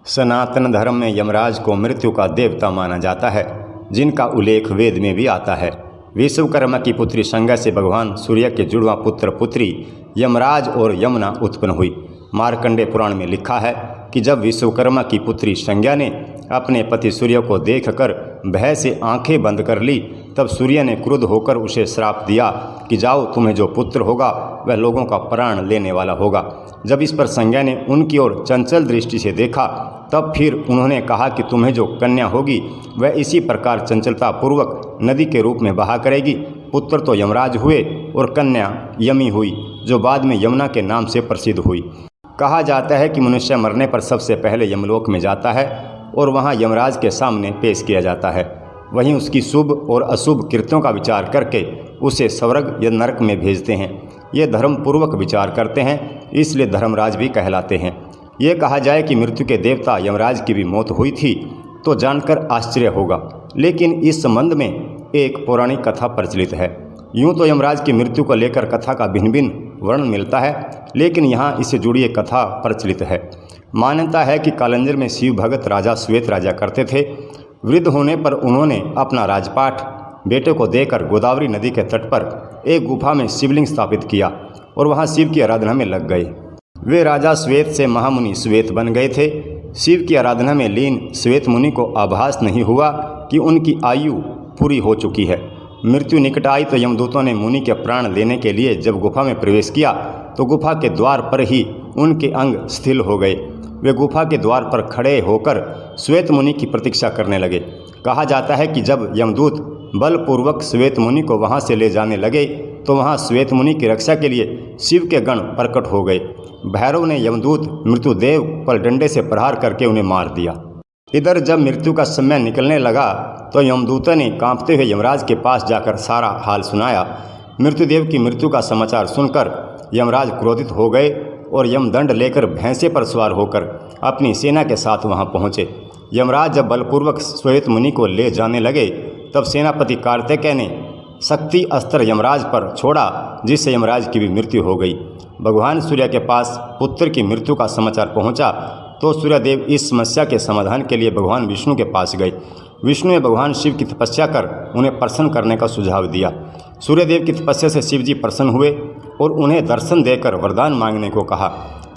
सनातन धर्म में यमराज को मृत्यु का देवता माना जाता है, जिनका उल्लेख वेद में भी आता है। विश्वकर्मा की पुत्री संज्ञा से भगवान सूर्य के जुड़वा पुत्र पुत्री यमराज और यमुना उत्पन्न हुई। मार्कंडेय पुराण में लिखा है कि जब विश्वकर्मा की पुत्री संज्ञा ने अपने पति सूर्य को देखकर भय से आंखें बंद कर ली, तब सूर्य ने क्रुद्ध होकर उसे श्राप दिया कि जाओ, तुम्हें जो पुत्र होगा वह लोगों का प्राण लेने वाला होगा। जब इस पर संज्ञा ने उनकी ओर चंचल दृष्टि से देखा, तब फिर उन्होंने कहा कि तुम्हें जो कन्या होगी वह इसी प्रकार चंचलता पूर्वक नदी के रूप में बहा करेगी। पुत्र तो यमराज हुए और कन्या यमी हुई, जो बाद में यमुना के नाम से प्रसिद्ध हुई। कहा जाता है कि मनुष्य मरने पर सबसे पहले यमलोक में जाता है और वहाँ यमराज के सामने पेश किया जाता है। वहीं उसकी शुभ और अशुभ कृत्यों का विचार करके उसे स्वर्ग या नरक में भेजते हैं। ये धर्म पूर्वक विचार करते हैं, इसलिए धर्मराज भी कहलाते हैं। ये कहा जाए कि मृत्यु के देवता यमराज की भी मौत हुई थी तो जानकर आश्चर्य होगा, लेकिन इस संबंध में एक पौराणिक कथा प्रचलित है। यूँ तो यमराज की मृत्यु को लेकर कथा का भिन्न भिन्न वर्णन मिलता है, लेकिन यहाँ इससे जुड़ी एक कथा प्रचलित है। मान्यता है कि कालंजर में शिव भगत राजा श्वेत राजा करते थे। वृद्ध होने पर उन्होंने अपना राजपाट बेटे को देकर गोदावरी नदी के तट पर एक गुफा में शिवलिंग स्थापित किया और वहाँ शिव की आराधना में लग गए। वे राजा श्वेत से महामुनि श्वेत बन गए थे। शिव की आराधना में लीन श्वेत मुनि को आभास नहीं हुआ कि उनकी आयु पूरी हो चुकी है। मृत्यु निकट आई तो यमदूतों ने मुनि के प्राण लेने के लिए जब गुफा में प्रवेश किया तो गुफा के द्वार पर ही उनके अंग शिथिल हो गए। वे गुफा के द्वार पर खड़े होकर श्वेत मुनि की प्रतीक्षा करने लगे। कहा जाता है कि जब यमदूत बलपूर्वक श्वेत मुनि को वहां से ले जाने लगे तो वहां श्वेत मुनि की रक्षा के लिए शिव के गण प्रकट हो गए। भैरव ने यमदूत मृत्युदेव पर डंडे से प्रहार करके उन्हें मार दिया। इधर जब मृत्यु का समय निकलने लगा तो यमदूतों ने कांपते हुए यमराज के पास जाकर सारा हाल सुनाया। मृत्युदेव की मृत्यु का समाचार सुनकर यमराज क्रोधित हो गए और यमदंड लेकर भैंसे पर सवार होकर अपनी सेना के साथ वहां पहुंचे। यमराज जब बलपूर्वक श्वेत मुनि को ले जाने लगे तब सेनापति कार्तिकेय ने शक्ति अस्त्र यमराज पर छोड़ा, जिससे यमराज की भी मृत्यु हो गई। भगवान सूर्य के पास पुत्र की मृत्यु का समाचार पहुंचा तो सूर्यदेव इस समस्या के समाधान के लिए भगवान विष्णु के पास गए। विष्णु ने भगवान शिव की तपस्या कर उन्हें प्रसन्न करने का सुझाव दिया। सूर्यदेव की तपस्या से शिव जी प्रसन्न हुए और उन्हें दर्शन देकर वरदान मांगने को कहा।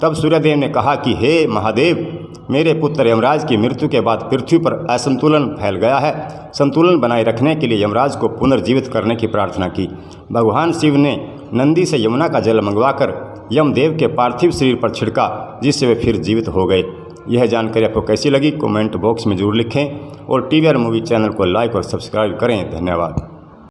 तब सूर्यदेव ने कहा कि हे महादेव, मेरे पुत्र यमराज की मृत्यु के बाद पृथ्वी पर असंतुलन फैल गया है। संतुलन बनाए रखने के लिए यमराज को पुनर्जीवित करने की प्रार्थना की। भगवान शिव ने नंदी से यमुना का जल मंगवाकर यमदेव के पार्थिव शरीर पर छिड़का, जिससे वे फिर जीवित हो गए। यह जानकारी आपको कैसी लगी कमेंट बॉक्स में जरूर लिखें और TVR मूवी चैनल को लाइक और सब्सक्राइब करें। धन्यवाद।